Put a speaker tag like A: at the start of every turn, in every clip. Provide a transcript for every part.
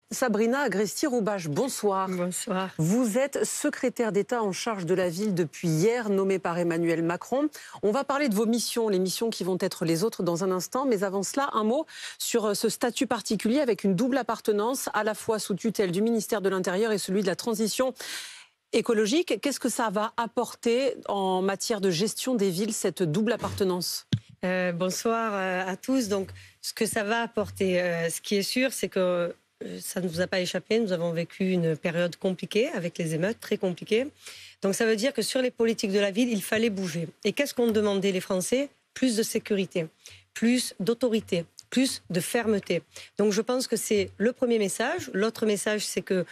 A: Sabrina Agresti-Roubache, bonsoir.
B: Bonsoir.
A: Vous êtes secrétaire d'État en charge de la ville depuis hier, nommée par Emmanuel Macron. On va parler de vos missions, les missions qui vont être les autres dans un instant. Mais avant cela, un mot sur ce statut particulier avec une double appartenance, à la fois sous tutelle du ministère de l'Intérieur et celui de la transition écologique. Qu'est-ce que ça va apporter en matière de gestion des villes, cette double appartenance ?
B: Bonsoir à tous. Donc, ce que ça va apporter, ce qui est sûr, c'est que ça ne vous a pas échappé. Nous avons vécu une période compliquée avec les émeutes, très compliquée. Donc, ça veut dire que sur les politiques de la ville, il fallait bouger. Et qu'est-ce qu'ont demandé les Français ? Plus de sécurité, plus d'autorité, plus de fermeté. Donc, je pense que c'est le premier message. L'autre message, c'est que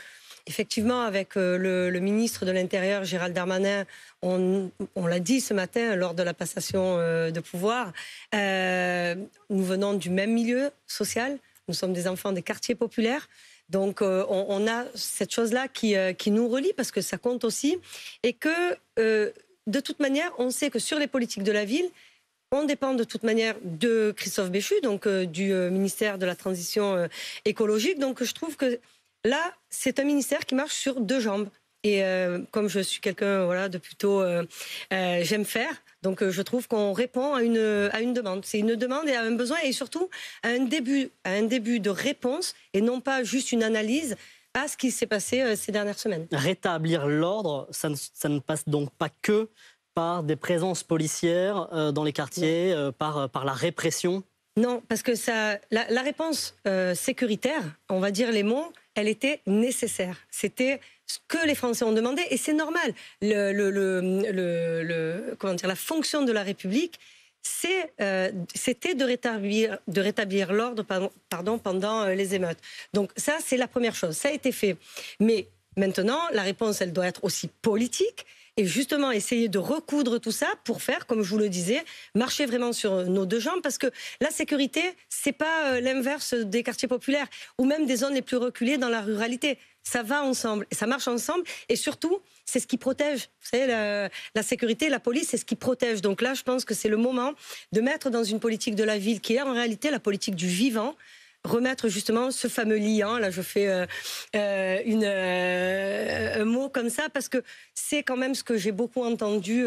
B: effectivement, avec le ministre de l'Intérieur, Gérald Darmanin, on l'a dit ce matin lors de la passation de pouvoir, nous venons du même milieu social, nous sommes des enfants des quartiers populaires, donc on a cette chose-là qui nous relie parce que ça compte aussi, et que de toute manière, on sait que sur les politiques de la ville, on dépend de toute manière de Christophe Béchu, donc du ministère de la Transition écologique, donc je trouve que là, c'est un ministère qui marche sur deux jambes. Et comme je suis quelqu'un de plutôt... j'aime faire. Donc je trouve qu'on répond à une demande. C'est une demande et à un besoin et surtout à un début de réponse et non pas juste une analyse à ce qui s'est passé ces dernières semaines.
C: Rétablir l'ordre, ça ne passe donc pas que par des présences policières dans les quartiers, par la répression ?
B: Non, parce que la réponse sécuritaire, on va dire les mots, elle était nécessaire. C'était ce que les Français ont demandé et c'est normal. La fonction de la République, c'était de rétablir l'ordre pendant les émeutes. Donc ça, c'est la première chose. Ça a été fait. Mais maintenant, la réponse, elle doit être aussi politique. Et justement, essayer de recoudre tout ça pour faire, comme je vous le disais, marcher vraiment sur nos deux jambes. Parce que la sécurité, c'est pas l'inverse des quartiers populaires ou même des zones les plus reculées dans la ruralité. Ça va ensemble, ça marche ensemble. Et surtout, c'est ce qui protège. Vous savez, la sécurité, la police, c'est ce qui protège. Donc là, je pense que c'est le moment de mettre dans une politique de la ville qui est en réalité la politique du vivant, remettre justement ce fameux liant, là je fais un mot comme ça, parce que c'est quand même ce que j'ai beaucoup entendu,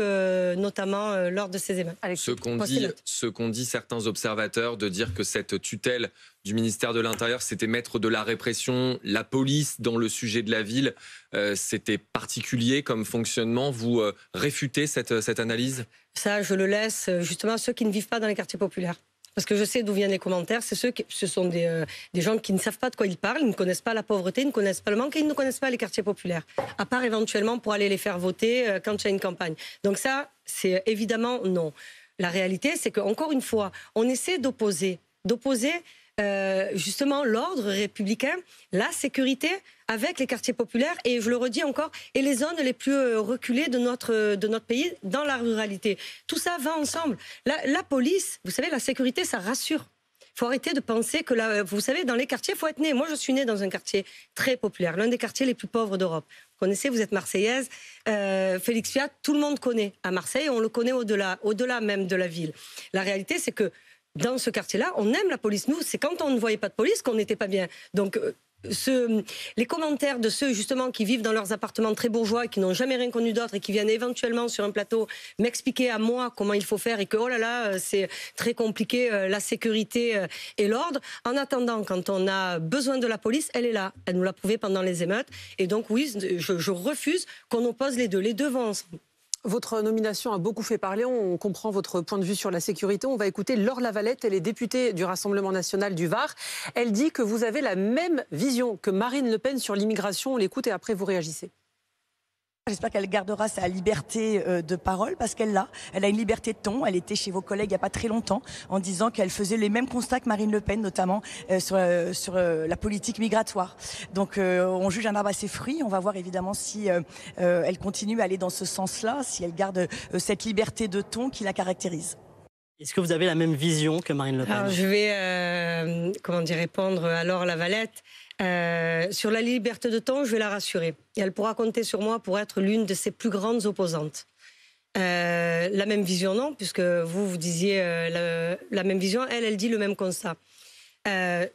B: notamment lors de ces émeutes.
D: Ce qu'ont dit certains observateurs, de dire que cette tutelle du ministère de l'Intérieur, c'était mettre de la répression, la police dans le sujet de la ville, c'était particulier comme fonctionnement. Vous réfutez cette analyse ?
B: Ça, je le laisse justement à ceux qui ne vivent pas dans les quartiers populaires. Parce que je sais d'où viennent les commentaires. Ce sont des gens qui ne savent pas de quoi ils parlent, ils ne connaissent pas la pauvreté, ils ne connaissent pas le manque et ils ne connaissent pas les quartiers populaires. À part éventuellement pour aller les faire voter quand il y a une campagne. Donc ça, c'est évidemment non. La réalité, c'est qu'encore une fois, on essaie d'opposer justement l'ordre républicain, la sécurité avec les quartiers populaires et je le redis encore, et les zones les plus reculées de notre pays dans la ruralité. Tout ça va ensemble. La police, vous savez, la sécurité, ça rassure. Il faut arrêter de penser que vous savez, dans les quartiers, il faut être né. Moi, je suis née dans un quartier très populaire, l'un des quartiers les plus pauvres d'Europe. Vous connaissez, vous êtes marseillaise. Félix Fiat, tout le monde connaît à Marseille, on le connaît au-delà même de la ville. La réalité, c'est que dans ce quartier-là, on aime la police. Nous, c'est quand on ne voyait pas de police qu'on n'était pas bien. Donc, les commentaires de ceux justement qui vivent dans leurs appartements très bourgeois et qui n'ont jamais rien connu d'autre et qui viennent éventuellement sur un plateau m'expliquer à moi comment il faut faire et que oh là là, c'est très compliqué, la sécurité et l'ordre. En attendant, quand on a besoin de la police, elle est là. Elle nous l'a prouvé pendant les émeutes. Et donc oui, je refuse qu'on oppose les deux. Les deux vont ensemble.
A: Votre nomination a beaucoup fait parler, on comprend votre point de vue sur la sécurité. On va écouter Laure Lavalette, elle est députée du Rassemblement national du Var. Elle dit que vous avez la même vision que Marine Le Pen sur l'immigration. On l'écoute et après vous réagissez.
E: J'espère qu'elle gardera sa liberté de parole parce qu'elle l'a. Elle a une liberté de ton. Elle était chez vos collègues il n'y a pas très longtemps en disant qu'elle faisait les mêmes constats que Marine Le Pen, notamment sur la politique migratoire. Donc on juge un arbre à ses fruits. On va voir évidemment si elle continue à aller dans ce sens-là, si elle garde cette liberté de ton qui la caractérise.
C: Est-ce que vous avez la même vision que Marine Le Pen ?
B: Alors, je vais répondre à Laure Lavalette. Sur la liberté de ton, je vais la rassurer. Et elle pourra compter sur moi pour être l'une de ses plus grandes opposantes. La même vision, non, puisque vous disiez la même vision. Elle dit le même constat.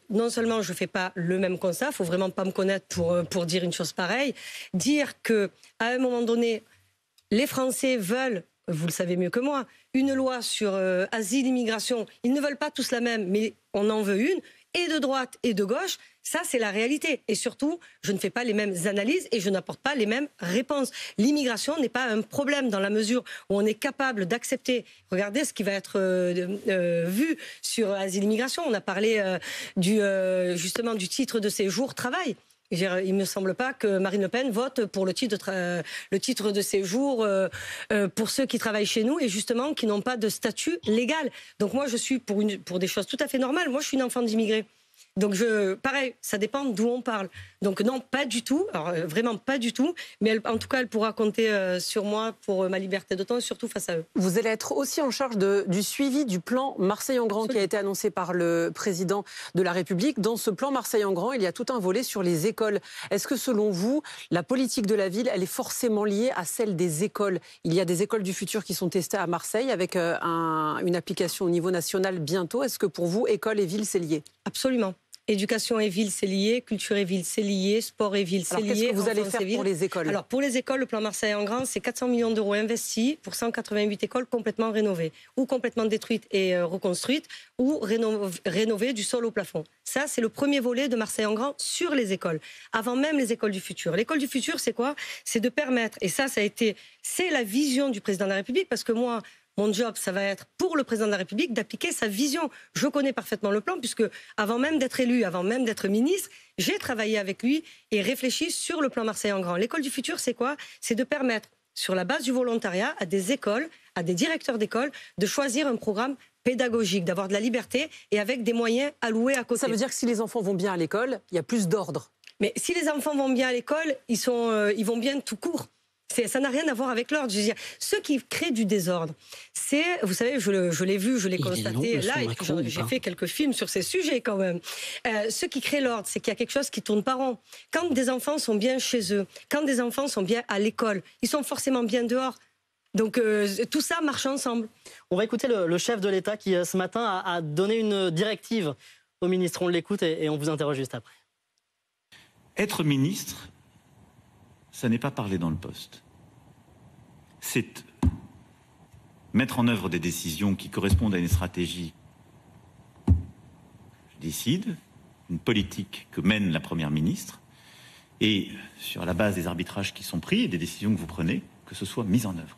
B: non seulement je ne fais pas le même constat, il ne faut vraiment pas me connaître pour dire une chose pareille, dire qu'à un moment donné, les Français veulent, vous le savez mieux que moi, une loi sur asile, immigration. Ils ne veulent pas tous la même, mais on en veut une, et de droite et de gauche. Ça, c'est la réalité. Et surtout, je ne fais pas les mêmes analyses et je n'apporte pas les mêmes réponses. L'immigration n'est pas un problème dans la mesure où on est capable d'accepter. Regardez ce qui va être vu sur asile-immigration. On a parlé justement du titre de séjour travail. Il ne me semble pas que Marine Le Pen vote pour le titre de séjour pour ceux qui travaillent chez nous et justement qui n'ont pas de statut légal. Donc moi, je suis pour des choses tout à fait normales. Moi, je suis une enfant d'immigrés. Donc, pareil, ça dépend d'où on parle. Donc, non, pas du tout. Alors, vraiment pas du tout. Mais en tout cas, elle pourra compter sur moi pour ma liberté de temps et surtout face à eux.
A: Vous allez être aussi en charge du suivi du plan Marseille en Grand qui a été annoncé par le président de la République. Dans ce plan Marseille en Grand, il y a tout un volet sur les écoles. Est-ce que, selon vous, la politique de la ville, elle est forcément liée à celle des écoles? Il y a des écoles du futur qui sont testées à Marseille avec une application au niveau national bientôt. Est-ce que pour vous, école et ville, c'est lié?
B: Absolument. Éducation et ville, c'est lié. Culture et ville, c'est lié. Sport et ville, c'est lié.
A: Qu'est-ce que vous allez faire pour les écoles?
B: Alors, pour les écoles, le plan Marseille en Grand, c'est 400 millions d'euros investis pour 188 écoles complètement rénovées, ou complètement détruites et reconstruites, ou rénovées du sol au plafond. Ça, c'est le premier volet de Marseille en Grand sur les écoles, avant même les écoles du futur. L'école du futur, c'est quoi? C'est de permettre, et ça c'est la vision du président de la République, parce que moi, mon job, ça va être pour le président de la République d'appliquer sa vision. Je connais parfaitement le plan puisque avant même d'être élu, avant même d'être ministre, j'ai travaillé avec lui et réfléchi sur le plan Marseille en Grand. L'école du futur, c'est quoi? C'est de permettre, sur la base du volontariat, à des écoles, à des directeurs d'école, de choisir un programme pédagogique, d'avoir de la liberté et avec des moyens alloués à côté.
A: Ça veut dire que si les enfants vont bien à l'école, il y a plus d'ordre.
B: Mais si les enfants vont bien à l'école, ils vont bien tout court. Ça n'a rien à voir avec l'ordre. Je veux dire, ceux qui créent du désordre, vous savez, je l'ai vu, je l'ai constaté là, et j'ai fait quelques films sur ces sujets quand même. Ceux qui créent l'ordre, c'est qu'il y a quelque chose qui tourne pas rond. Quand des enfants sont bien chez eux, quand des enfants sont bien à l'école, ils sont forcément bien dehors. Donc tout ça marche ensemble.
C: On va écouter le chef de l'État qui, ce matin, a donné une directive au ministre. On l'écoute et on vous interroge juste après.
F: Être ministre, ça n'est pas parler dans le poste. C'est mettre en œuvre des décisions qui correspondent à une stratégie. Je décide, une politique que mène la Première ministre, et sur la base des arbitrages qui sont pris et des décisions que vous prenez, que ce soit mis en œuvre.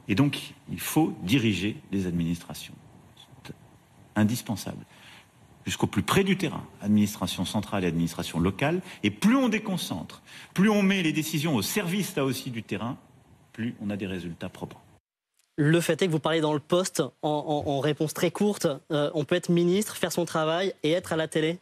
F: Et donc, il faut diriger les administrations. C'est indispensable. Jusqu'au plus près du terrain, administration centrale et administration locale. Et plus on déconcentre, plus on met les décisions au service, là aussi, du terrain, plus on a des résultats probants.
C: Le fait est que vous parlez dans le poste, en réponse très courte, on peut être ministre, faire son travail et être à la télé?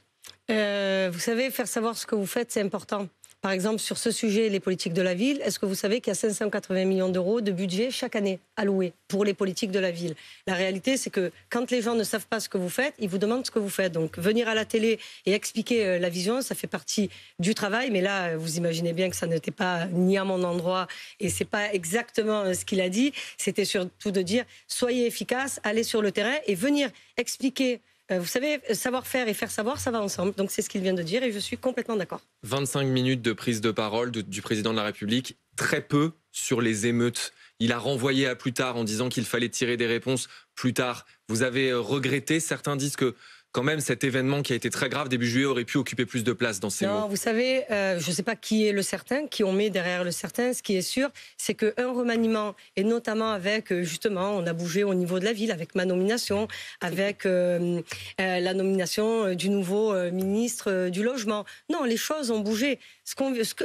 B: Vous savez, faire savoir ce que vous faites, c'est important. Par exemple, sur ce sujet, les politiques de la ville, est-ce que vous savez qu'il y a 580 millions d'euros de budget chaque année alloués pour les politiques de la ville? La réalité, c'est que quand les gens ne savent pas ce que vous faites, ils vous demandent ce que vous faites. Donc, venir à la télé et expliquer la vision, ça fait partie du travail. Mais là, vous imaginez bien que ça n'était pas ni à mon endroit et c'est pas exactement ce qu'il a dit. C'était surtout de dire, soyez efficaces, allez sur le terrain et venir expliquer. Vous savez, savoir faire et faire savoir, ça va ensemble. Donc c'est ce qu'il vient de dire et je suis complètement d'accord.
D: 25 minutes de prise de parole du président de la République, très peu sur les émeutes. Il a renvoyé à plus tard en disant qu'il fallait tirer des réponses plus tard. Vous avez regretté, certains disent que quand même cet événement qui a été très grave début juillet aurait pu occuper plus de place dans ces mots.
B: Non, vous savez, je ne sais pas qui est le certain, qui on met derrière le certain. Ce qui est sûr, c'est qu'un remaniement, et notamment avec, justement, on a bougé au niveau de la ville, avec ma nomination, avec la nomination du nouveau ministre du Logement. Non, les choses ont bougé.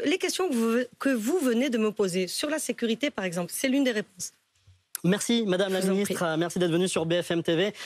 B: Les questions que vous venez de me poser, sur la sécurité, par exemple, c'est l'une des réponses.
C: Merci, Madame la Ministre. Merci d'être venue sur BFM TV.